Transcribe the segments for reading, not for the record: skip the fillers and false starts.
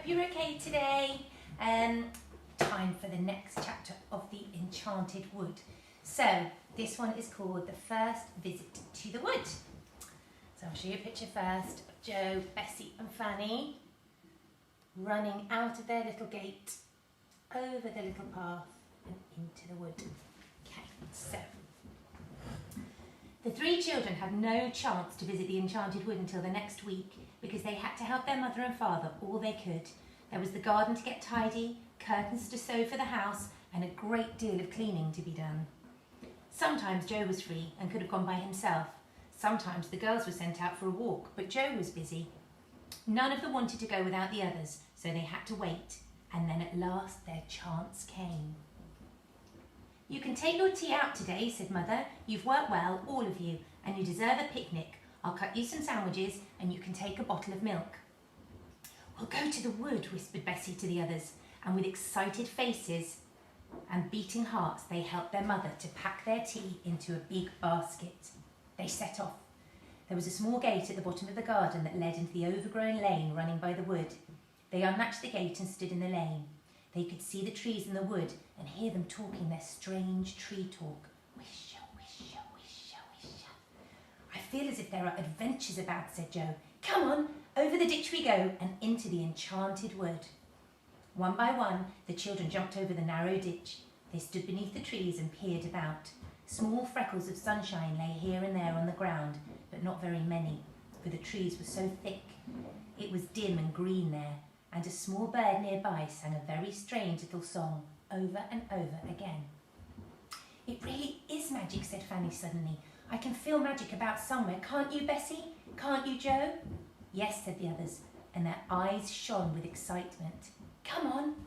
you're okay today. Time for the next chapter of the Enchanted Wood. So this one is called The First Visit to the Wood. So I'll show you a picture first of Joe, Bessie and Fanny running out of their little gate, over the little path and into the wood. Okay, so the three children had no chance to visit the Enchanted Wood until the next week because they had to help their mother and father all they could. There was the garden to get tidy, curtains to sew for the house, and a great deal of cleaning to be done. Sometimes Joe was free and could have gone by himself. Sometimes the girls were sent out for a walk, but Joe was busy. None of them wanted to go without the others, so they had to wait, and then at last their chance came. "You can take your tea out today," said Mother. "You've worked well, all of you, and you deserve a picnic. I'll cut you some sandwiches and you can take a bottle of milk." "We'll go to the wood," whispered Bessie to the others, and with excited faces and beating hearts they helped their mother to pack their tea into a big basket. They set off. There was a small gate at the bottom of the garden that led into the overgrown lane running by the wood. They unlatched the gate and stood in the lane. They could see the trees in the wood and hear them talking their strange tree talk. "Wisha, wisha, wisha, wisha." "I feel as if there are adventures about," said Joe. "Come on, over the ditch we go and into the Enchanted Wood." One by one, the children jumped over the narrow ditch. They stood beneath the trees and peered about. Small freckles of sunshine lay here and there on the ground, but not very many, for the trees were so thick. It was dim and green there, and a small bird nearby sang a very strange little song over and over again. "It really is magic," said Fanny suddenly. "I can feel magic about somewhere. Can't you, Bessie? Can't you, Joe?" "Yes," said the others, and their eyes shone with excitement. "Come on."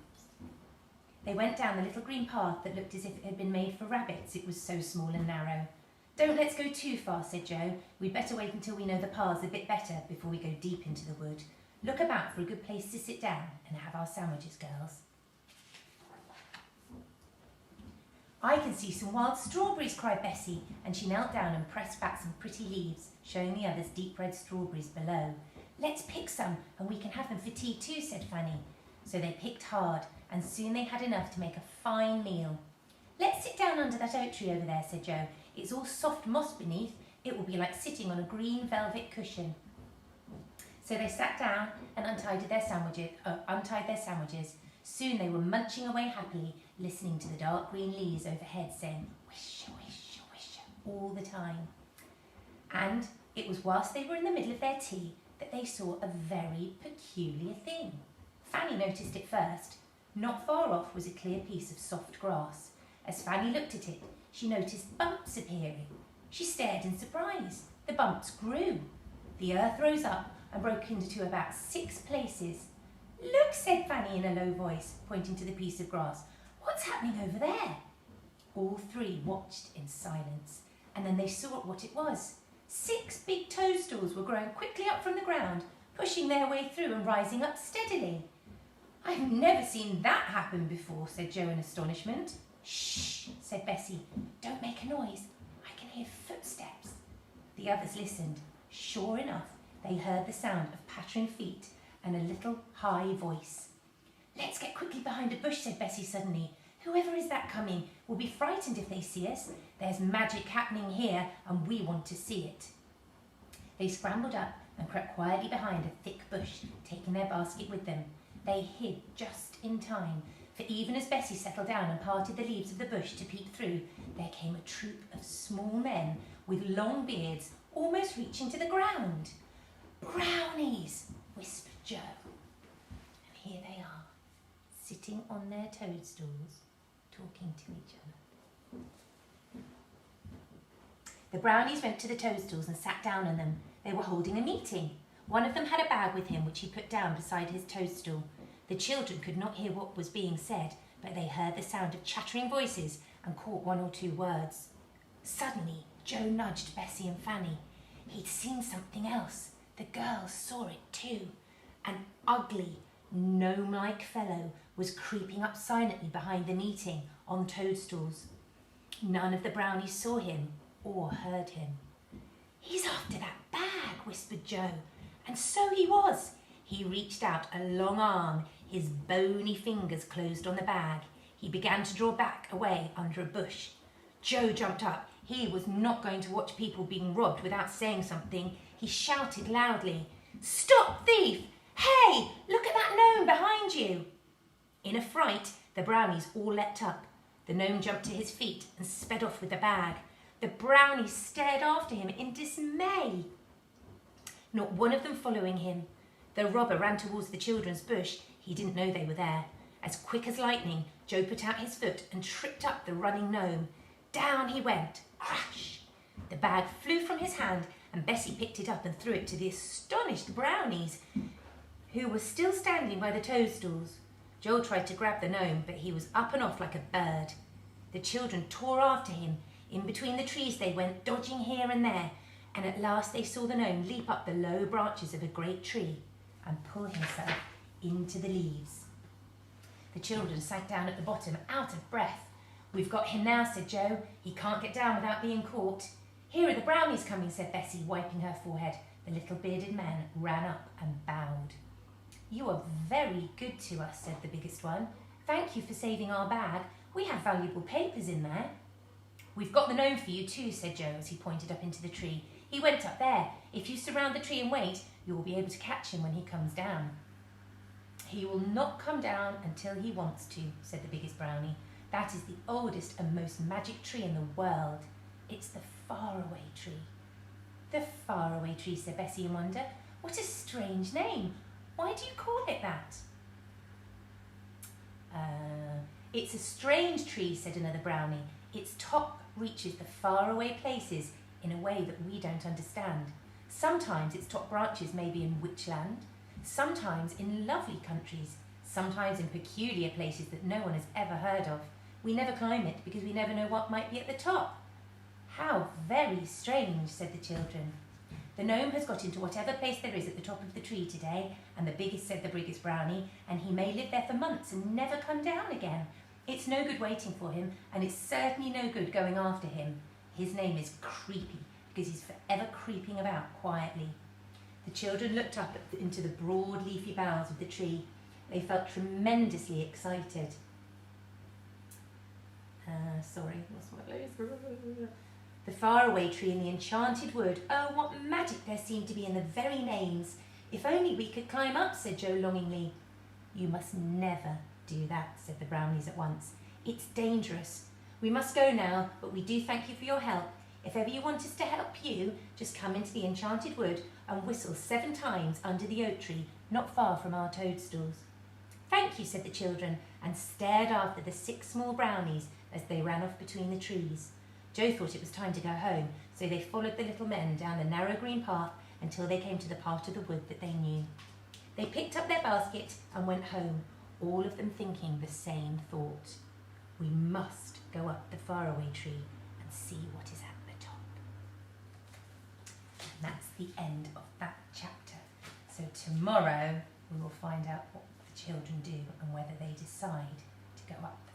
They went down the little green path that looked as if it had been made for rabbits. It was so small and narrow. "Don't let's go too far," said Joe. "We'd better wait until we know the paths a bit better before we go deep into the wood. Look about for a good place to sit down and have our sandwiches, girls." "I can see some wild strawberries," cried Bessie, and she knelt down and pressed back some pretty leaves, showing the others deep red strawberries below. "Let's pick some and we can have them for tea too," said Fanny. So they picked hard, and soon they had enough to make a fine meal. "Let's sit down under that oak tree over there," said Joe. "It's all soft moss beneath. It will be like sitting on a green velvet cushion." So they sat down and untied their sandwiches. Soon they were munching away happily, listening to the dark green leaves overhead saying, "Wisha, wisha, wisha," all the time. And it was whilst they were in the middle of their tea that they saw a very peculiar thing. Fanny noticed it first. Not far off was a clear piece of soft grass. As Fanny looked at it, she noticed bumps appearing. She stared in surprise. The bumps grew. The earth rose up and broke into about 6 places. "Look," said Fanny in a low voice, pointing to the piece of grass. "What's happening over there?" All three watched in silence, and then they saw what it was. 6 big toadstools were growing quickly up from the ground, pushing their way through and rising up steadily. "I've never seen that happen before," said Joe in astonishment. "Shh," said Bessie. "Don't make a noise. I can hear footsteps." The others listened. Sure enough, they heard the sound of pattering feet and a little high voice. "Let's get quickly behind a bush," said Bessie suddenly. "Whoever is that coming will be frightened if they see us. There's magic happening here and we want to see it." They scrambled up and crept quietly behind a thick bush, taking their basket with them. They hid just in time, for even as Bessie settled down and parted the leaves of the bush to peek through, there came a troop of small men with long beards almost reaching to the ground. "Brownies," whispered Joe. And here they are, sitting on their toadstools, talking to each other. The brownies went to the toadstools and sat down on them. They were holding a meeting. One of them had a bag with him, which he put down beside his toadstool. The children could not hear what was being said, but they heard the sound of chattering voices and caught 1 or 2 words. Suddenly, Joe nudged Bessie and Fanny. He'd seen something else. The girls saw it too. An ugly, gnome-like fellow was creeping up silently behind the meeting on toadstools. None of the brownies saw him or heard him. "He's after that bag," whispered Joe. And so he was. He reached out a long arm. His bony fingers closed on the bag. He began to draw back away under a bush. Joe jumped up. He was not going to watch people being robbed without saying something. He shouted loudly, "Stop, thief! Hey, look at that gnome behind you!" In a fright, the brownies all leapt up. The gnome jumped to his feet and sped off with the bag. The brownies stared after him in dismay, not one of them following him. The robber ran towards the children's bush. He didn't know they were there. As quick as lightning, Joe put out his foot and tripped up the running gnome. Down he went. Crash! The bag flew from his hand and Bessie picked it up and threw it to the astonished brownies, who were still standing by the toadstools. Joel tried to grab the gnome, but he was up and off like a bird. The children tore after him. In between the trees they went, dodging here and there, and at last they saw the gnome leap up the low branches of a great tree and pull himself into the leaves. The children sat down at the bottom, out of breath. "We've got him now," said Joe. "He can't get down without being caught." "Here are the brownies coming," said Bessie, wiping her forehead. The little bearded man ran up and bowed. "You are very good to us," said the biggest one. "Thank you for saving our bag. We have valuable papers in there." "We've got the gnome for you too," said Joe as he pointed up into the tree. "He went up there. If you surround the tree and wait, you will be able to catch him when he comes down." "He will not come down until he wants to," said the biggest brownie. "That is the oldest and most magic tree in the world. It's the faraway tree." "The faraway tree," said Bessie in wonder. "What a strange name. Why do you call it that?" It's a strange tree," said another brownie. "Its top reaches the faraway places in a way that we don't understand. Sometimes its top branches may be in witchland, sometimes in lovely countries, sometimes in peculiar places that no one has ever heard of. We never climb it because we never know what might be at the top." "How very strange," said the children. "The gnome has got into whatever place there is at the top of the tree today, and the biggest," said the biggest brownie, "and he may live there for months and never come down again. It's no good waiting for him, and it's certainly no good going after him. His name is Creepy, because he's forever creeping about quietly." The children looked up into the broad leafy boughs of the tree. They felt tremendously excited. The faraway tree in the Enchanted Wood. Oh, what magic there seemed to be in the very names. "If only we could climb up," said Joe longingly. "You must never do that," said the brownies at once. "It's dangerous. We must go now, but we do thank you for your help. If ever you want us to help you, just come into the Enchanted Wood and whistle 7 times under the oak tree, not far from our toadstools." "Thank you," said the children, and stared after the 6 small brownies as they ran off between the trees. Joe thought it was time to go home, so they followed the little men down the narrow green path until they came to the part of the wood that they knew. They picked up their basket and went home, all of them thinking the same thought. We must go up the faraway tree and see what is at the top. And that's the end of that chapter. So tomorrow we will find out what the children do and whether they decide to go up